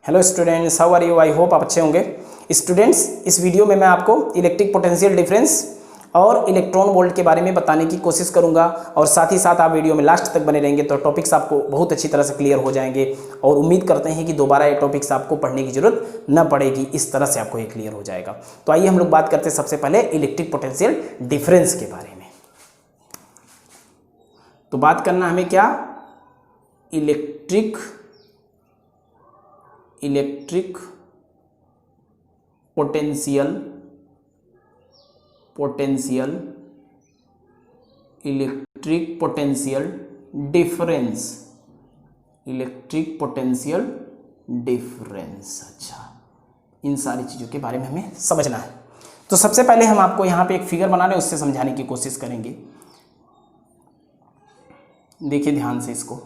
Hello students, how are you? I hope आप अच्छे होंगे। स्टूडेंट्स, इस वीडियो में मैं आपको इलेक्ट्रिक पोटेंशियल डिफरेंस और इलेक्ट्रॉन वोल्ट के बारे में बताने की कोशिश करूंगा और साथ ही साथ आप वीडियो में लास्ट तक बने रहेंगे तो टॉपिक्स आपको बहुत अच्छी तरह से क्लियर हो जाएंगे और उम्मीद करते हैं कि दोबारा ये टॉपिक्स आपको पढ़ने की जरूरत न पड़ेगी। इस तरह से आपको ये क्लियर हो जाएगा। तो आइए हम लोग बात करते हैं सबसे पहले इलेक्ट्रिक पोटेंशियल डिफरेंस के बारे में। तो बात करना हमें क्या, electric potential electric potential difference. अच्छा, इन सारी चीज़ों के बारे में हमें समझना है। तो सबसे पहले हम आपको यहाँ पे एक फिगर बना रहे हैं, उससे समझाने की कोशिश करेंगे। देखिए ध्यान से इसको,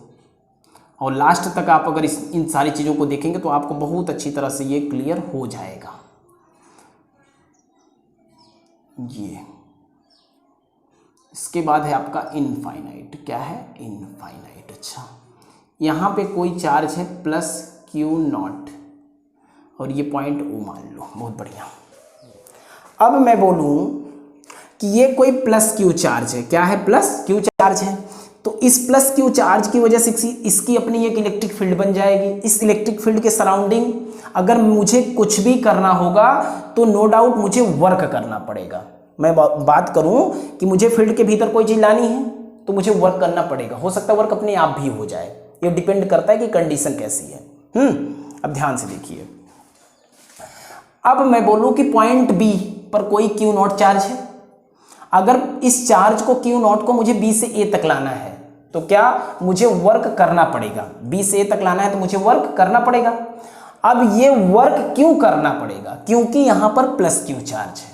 और लास्ट तक आप अगर इन सारी चीज़ों को देखेंगे तो आपको बहुत अच्छी तरह से ये क्लियर हो जाएगा। ये इसके बाद है आपका इनफाइनाइट। क्या है? इनफाइनाइट। अच्छा, यहाँ पे कोई चार्ज है प्लस क्यू नॉट और ये पॉइंट ओ मान लो। बहुत बढ़िया। अब मैं बोलूँ कि ये कोई प्लस क्यू चार्ज है। क्या है? प्लस क्यू चार्ज है। तो इस प्लस क्यू चार्ज की वजह से इसकी अपनी एक इलेक्ट्रिक फील्ड बन जाएगी। इस इलेक्ट्रिक फील्ड के सराउंडिंग अगर मुझे कुछ भी करना होगा तो नो डाउट मुझे वर्क करना पड़ेगा। मैं बात करूं कि मुझे फील्ड के भीतर कोई चीज़ लानी है तो मुझे वर्क करना पड़ेगा। हो सकता है वर्क अपने आप भी हो जाए, ये डिपेंड करता है कि कंडीशन कैसी है। अब ध्यान से देखिए। अब मैं बोलूं कि पॉइंट बी पर कोई क्यू नॉट चार्ज है। अगर इस चार्ज को क्यू नॉट को मुझे बी से ए तक लाना है तो क्या मुझे वर्क करना पड़ेगा? बी से ए तक लाना है तो मुझे वर्क करना पड़ेगा। अब ये वर्क क्यों करना पड़ेगा? क्योंकि यहां पर प्लस क्यू चार्ज है।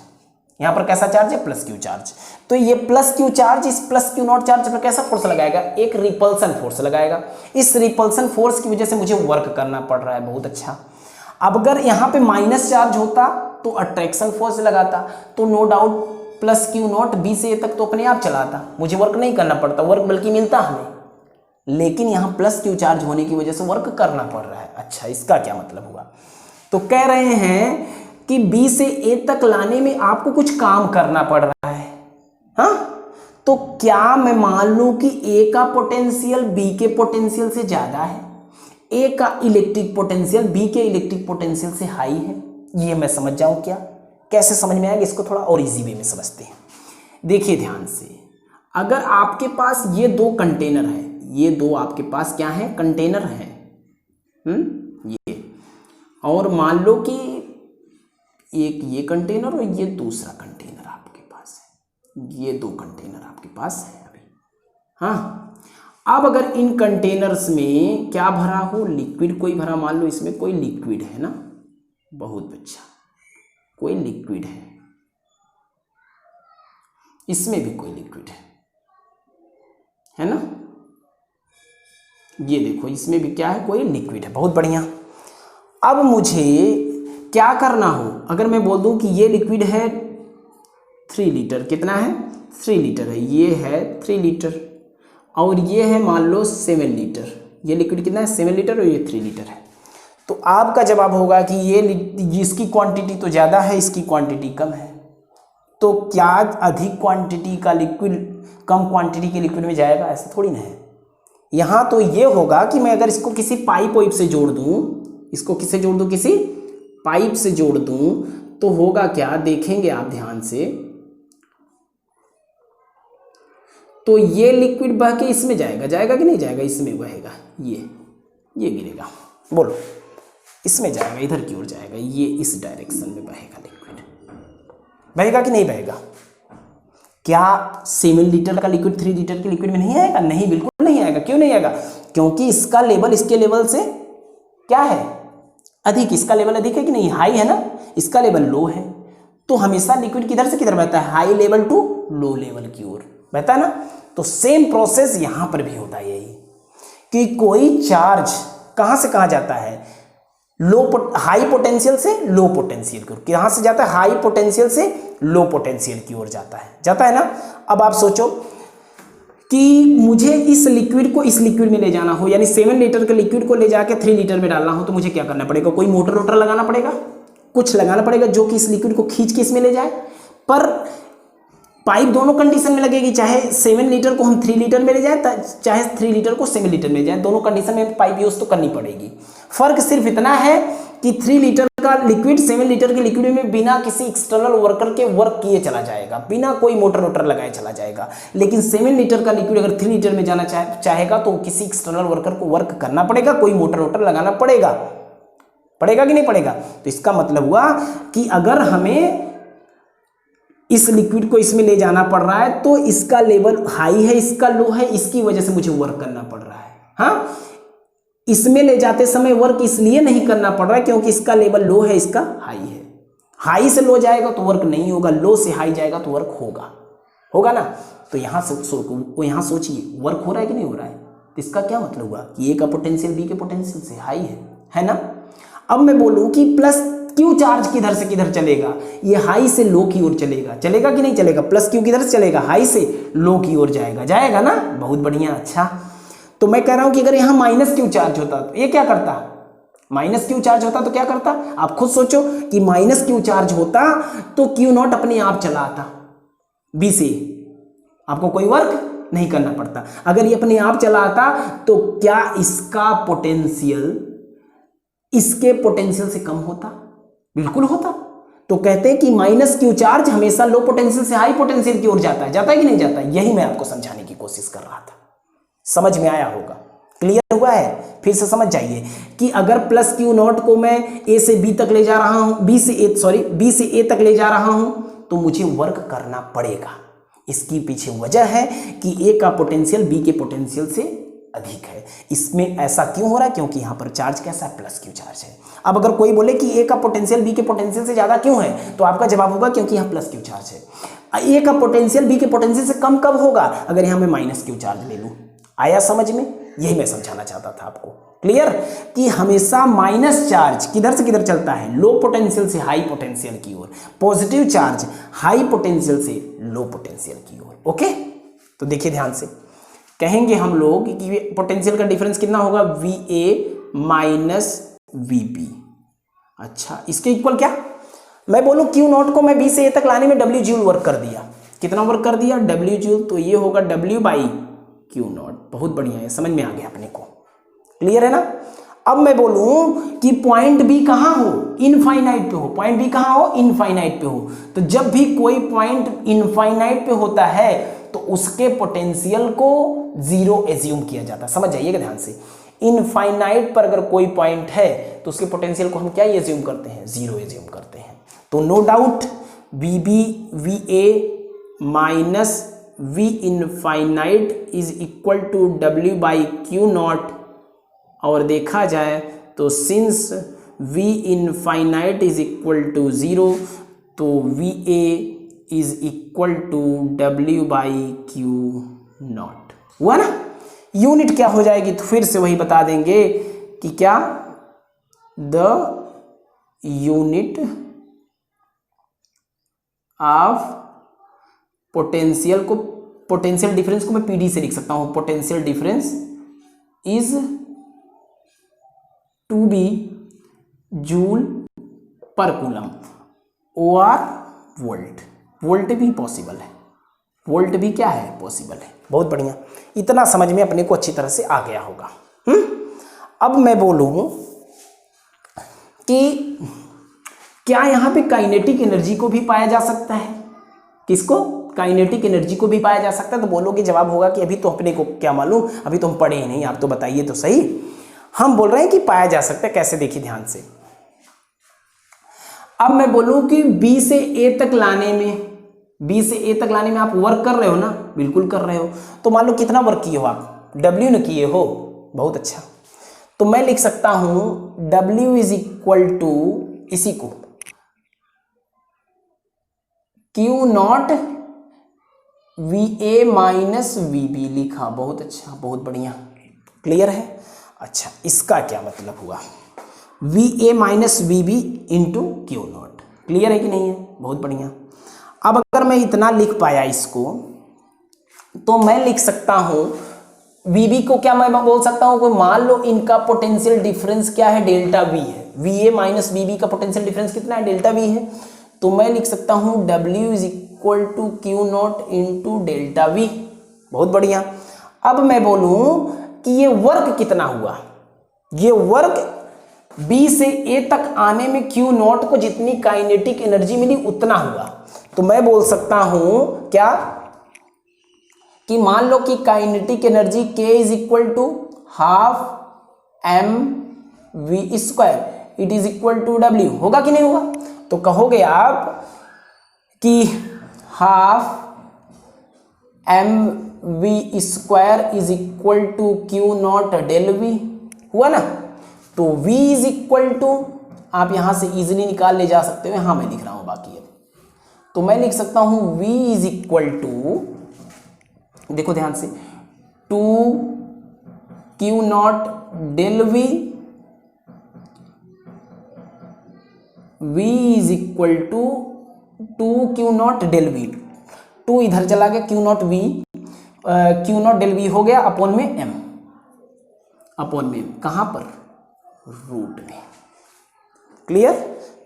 यहां पर कैसा चार्ज है? Plus Q charge. तो ये प्लस क्यू चार्ज इस प्लस क्यू नॉट चार्ज पर कैसा फोर्स लगाएगा? एक रिपल्सन फोर्स लगाएगा। इस रिपल्सन फोर्स की वजह से मुझे वर्क करना पड़ रहा है। बहुत अच्छा। अब अगर यहां पे माइनस चार्ज होता तो अट्रैक्शन फोर्स लगाता, तो no doubt plus q not be से ए तक तो अपने आप चलाता, मुझे वर्क नहीं करना पड़ता, वर्क बल्कि मिलता हमें। लेकिन यहाँ प्लस क्यू चार्ज होने की वजह से वर्क करना पड़ रहा है। अच्छा, इसका क्या मतलब हुआ? तो कह रहे हैं कि बी से ए तक लाने में आपको कुछ काम करना पड़ रहा है। हाँ, तो क्या मैं मान लूं कि ए का पोटेंशियल बी के पोटेंशियल से ज्यादा है, ए का इलेक्ट्रिक पोटेंशियल बी के इलेक्ट्रिक पोटेंशियल से हाई है? ये मैं समझ जाऊं क्या? कैसे समझ में आएगा? इसको थोड़ा और इजी वे में समझते हैं। देखिए ध्यान से, अगर आपके पास ये दो कंटेनर है, ये दो आपके पास क्या है? कंटेनर है। ये, और मान लो कि एक ये कंटेनर और ये दूसरा कंटेनर आपके पास है। ये दो कंटेनर आपके पास है अभी। हाँ, अब अगर इन कंटेनर्स में क्या भरा हो? लिक्विड कोई भरा। मान लो इसमें कोई लिक्विड है ना। बहुत अच्छा, कोई लिक्विड है, इसमें भी कोई लिक्विड है ना। ये देखो, इसमें भी क्या है? कोई लिक्विड है। बहुत बढ़िया। अब मुझे क्या करना हो? अगर मैं बोल दूं कि ये लिक्विड है 3 लीटर, कितना है? 3 लीटर है। ये है 3 लीटर और ये है मान लो 7 लीटर। ये लिक्विड कितना है? 7 लीटर और ये 3 लीटर है। तो आपका जवाब होगा कि ये इसकी क्वांटिटी तो ज़्यादा है, इसकी क्वांटिटी कम है। तो क्या अधिक क्वांटिटी का लिक्विड कम क्वांटिटी के लिक्विड में जाएगा? ऐसा थोड़ी ना है। यहाँ तो ये होगा कि मैं अगर इसको किसी पाइप वाइप से जोड़ दूँ, इसको किससे जोड़ दूँ? किसी पाइप से जोड़ दूँ, तो होगा क्या? देखेंगे आप ध्यान से, तो ये लिक्विड बह के इसमें जाएगा। जाएगा कि नहीं जाएगा? इसमें बहेगा। ये गिरेगा। बोलो, इसमें जाएगा, इधर की ओर जाएगा। ये इस डायरेक्शन में बहेगा लिक्विड। बहेगा कि नहीं बहेगा? क्या 7 लीटर का लिक्विड 3 लीटर के लिक्विड में नहीं आएगा? नहीं, बिल्कुल नहीं आएगा। क्यों नहीं आएगा? क्योंकि इसका लेवल इसके लेवल से क्या है? अधिक। इसका लेवल अधिक है कि नहीं? हाई है ना, इसका लेवल लो है। तो हमेशा लिक्विड किधर से किधर बहता है? High level to low level की ओर बहता है ना। तो सेम प्रोसेस यहां पर भी होता है, यही कि कोई चार्ज कहां से कहां जाता है? हाई पोटेंशियल से लो पोटेंशियल की ओर। कहां से जाता है? हाई पोटेंशियल से लो पोटेंशियल की ओर जाता है ना। अब आप सोचो कि मुझे इस लिक्विड को इस लिक्विड में ले जाना हो, यानी 7 लीटर के लिक्विड को ले जाके 3 लीटर में डालना हो, तो मुझे क्या करना पड़ेगा? कोई मोटर वोटर लगाना पड़ेगा, कुछ लगाना पड़ेगा जो कि इस लिक्विड को खींच के इसमें ले जाए। पर पाइप दोनों कंडीशन में लगेगी, चाहे 7 लीटर को हम 3 लीटर में ले जाए, चाहे 3 लीटर को 7 लीटर में ले जाए, दोनों कंडीशन में पाइप यूज तो करनी पड़ेगी। फर्क सिर्फ इतना है कि 3 लीटर का लिक्विड 7 लीटर के लिक्विड में बिना किसी एक्सटर्नल वर्कर के वर्क किए चला जाएगा, बिना कोई मोटर वोटर लगाए चला जाएगा। लेकिन 7 लीटर का लिक्विड अगर 3 लीटर में जाना चाहेगा तो किसी एक्सटर्नल वर्कर को वर्क करना पड़ेगा, कोई मोटर वोटर लगाना पड़ेगा। पड़ेगा कि नहीं पड़ेगा? तो इसका मतलब हुआ कि अगर हमें इस लिक्विड को इसमें ले जाना पड़ रहा है तो इसका लेवल हाई है, इसका लो है, इसकी वजह से मुझे वर्क करना पड़ रहा है। हाँ, इसमें ले जाते समय वर्क इसलिए नहीं करना पड़ रहा है क्योंकि इसका लेवल लो है, इसका हाई है। हाई से लो जाएगा तो वर्क नहीं होगा, लो से हाई जाएगा तो वर्क होगा ना। तो यहाँ सोचिए वर्क हो रहा है कि नहीं हो रहा है? तो इसका क्या मतलब हुआ कि ए का पोटेंशियल बी के पोटेंशियल से हाई है ना। अब मैं बोलूँ कि प्लस क्यू चार्ज किधर से किधर चलेगा? ये हाई से लो की ओर चलेगा कि नहीं चलेगा? प्लस क्यू किधर से चलेगा? हाई से लो की ओर जाएगा ना। बहुत बढ़िया। अच्छा, तो मैं कह रहा हूं कि अगर यहाँ माइनस क्यू चार्ज होता तो ये क्या करता? माइनस क्यू चार्ज होता तो क्या करता? आप खुद सोचो कि माइनस क्यू चार्ज होता तो क्यू नॉट अपने आप चला आता बी से, आपको कोई वर्क नहीं करना पड़ता। अगर ये अपने आप चला आता तो क्या इसका पोटेंशियल इसके पोटेंशियल से कम होता? बिल्कुल होता। तो कहते हैं कि माइनस क्यू चार्ज हमेशा लो पोटेंशियल से हाई पोटेंशियल की ओर जाता है कि नहीं जाता? यही मैं आपको समझाने की कोशिश कर रहा था। समझ में आया होगा? क्लियर हुआ है? फिर से समझ जाइए कि अगर प्लस क्यू नॉट को मैं ए से बी तक ले जा रहा हूं, बी से ए तक ले जा रहा हूं, तो मुझे वर्क करना पड़ेगा। इसकी पीछे वजह है कि ए का पोटेंशियल बी के पोटेंशियल से अधिक है। इसमें ऐसा क्यों हो रहा है? क्योंकि यहां पर चार्ज कैसा है? प्लस क्यू चार्ज है। अब अगर कोई बोले कि ए का पोटेंशियल बी के पोटेंशियल से ज्यादा क्यों है, तो आपका जवाब होगा क्योंकि यहां प्लस क्यू चार्ज है। ए का पोटेंशियल बी के पोटेंशियल से कम कब होगा? अगर यहां मैं माइनस क्यू चार्ज ले लूं। आया समझ में? यही मैं समझाना चाहता था आपको। क्लियर? कि हमेशा माइनस चार्ज किधर से किधर चलता है? लो पोटेंशियल से हाई पोटेंशियल की ओर। पॉजिटिव चार्ज हाई पोटेंशियल से लो पोटेंशियल की ओर। ओके, तो देखिए ध्यान से, कहेंगे हम लोग कि पोटेंशियल का डिफरेंस कितना होगा? V A minus V B. अच्छा, इसके इक्वल क्या? मैं बोलूं क्यू नॉट को मैं बी से ए तक लाने में डब्ल्यू जूल वर्क कर दिया। कितना वर्क कर दिया? W joule. तो ये होगा डब्ल्यू बाई क्यू नॉट। बहुत बढ़िया है, समझ में आ गया अपने को। क्लियर है ना? अब मैं बोलूं कि पॉइंट बी कहां हो? इनफाइनाइट पे हो। पॉइंट बी कहां हो? इनफाइनाइट पे हो। तो जब भी कोई पॉइंट इनफाइनाइट पे होता है तो उसके पोटेंशियल को जीरो एज्यूम किया जाता है। समझ जाइएगा ध्यान से। इनफाइनाइट पर अगर कोई पॉइंट है तो उसके पोटेंशियल को हम क्या एज्यूम करते हैं? जीरो एज्यूम करते हैं। तो no doubt V B V A minus V infinite is equal to W by Q naught. और देखा जाए तो since V infinite is equal to zero, तो V A is equal to W by Q naught. हुआ ना? Unit क्या हो जाएगी? तो फिर से वही बता देंगे कि क्या, द यूनिट ऑफ पोटेंशियल को, पोटेंशियल डिफरेंस को मैं पीडी से लिख सकता हूं। Potential difference is to be joule per coulomb और वोल्ट। वोल्ट भी पॉसिबल है, वोल्ट भी क्या है? पॉसिबल है। बहुत बढ़िया, इतना समझ में अपने को अच्छी तरह से आ गया होगा। अब मैं बोलूं कि क्या यहां पे काइनेटिक एनर्जी को भी पाया जा सकता है? किसको? काइनेटिक एनर्जी को भी पाया जा सकता है। तो बोलोगे, जवाब होगा कि अभी तो अपने को क्या मालूम, अभी तो हम पढ़े ही नहीं, आप तो बताइए तो सही। हम बोल रहे हैं कि पाया जा सकता है। कैसे? देखिए ध्यान से। अब मैं बोलूं कि बी से ए तक लाने में आप वर्क कर रहे हो ना? बिल्कुल कर रहे हो। तो मान लो कितना वर्क किए हो आप? डब्ल्यू ने किए हो। बहुत अच्छा। तो मैं लिख सकता हूं डब्ल्यू इज इक्वल टू इसी को q not V A minus V B लिखा। बहुत अच्छा, बहुत बढ़िया। क्लियर है? अच्छा, इसका क्या मतलब हुआ? V A minus V B into q not. Clear है कि नहीं है? बहुत बढ़िया। अब अगर मैं इतना लिख पाया इसको, तो मैं लिख सकता हूं वीबी को, क्या मैं बोल सकता हूं, कोई मान लो इनका पोटेंशियल डिफरेंस क्या है, डेल्टा वी है, वीए माइनस वीबी का पोटेंशियल डिफरेंस कितना है, डेल्टा वी है। तो मैं लिख सकता हूं W is equal to Q not into delta V. बहुत बढ़िया। अब मैं बोलूं कि ये वर्क कितना हुआ, ये वर्क बी से ए तक आने में क्यू नॉट को जितनी काइनेटिक एनर्जी मिली उतना हुआ। तो मैं बोल सकता हूं क्या कि मान लो कि kinetic energy K is equal to half M V square, it is equal to W। होगा कि नहीं होगा? तो कहोगे आप कि half M V square is equal to Q naught del V, हुआ ना। तो V इज इक्वल टू, आप यहां से इजीली निकाल ले जा सकते हो, यहां मैं लिख रहा हूं बाकी अब। तो मैं लिख सकता हूं V इज इक्वल टू, देखो ध्यान से, 2 Q naught del V, V is equal to 2 Q naught del V, 2 इधर चला गया, Q not V, Q naught del V हो गया अपॉन में m, अपॉन में m कहां पर, रूट में। क्लियर?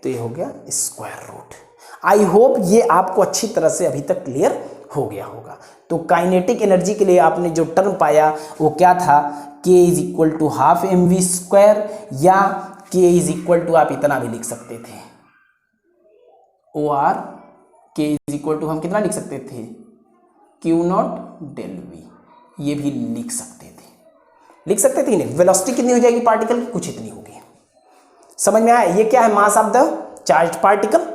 तो ये हो गया स्क्वायर रूट। आई होप ये आपको अच्छी तरह से अभी तक क्लियर हो गया होगा। तो काइनेटिक एनर्जी के लिए आपने जो टर्म पाया वो क्या था, K is equal to half M V square, या K इज इक्वल टू आप इतना भी लिख सकते थे, or K is equal to हम कितना लिख सकते थे, क्यू नॉट डेल वी, ये भी लिख सकते थे, लिख सकते थे नहीं। वेलोसिटी कितनी हो जाएगी पार्टिकल की, कुछ इतनी होगी। समझ में आया? ये क्या है, mass of the charge particle,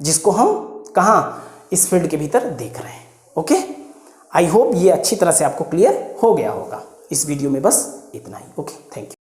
जिसको हम कहाँ, इस फील्ड के भीतर देख रहे हैं। ओके, आई होप ये अच्छी तरह से आपको क्लियर हो गया होगा। इस वीडियो में बस इतना ही। Okay, thank you.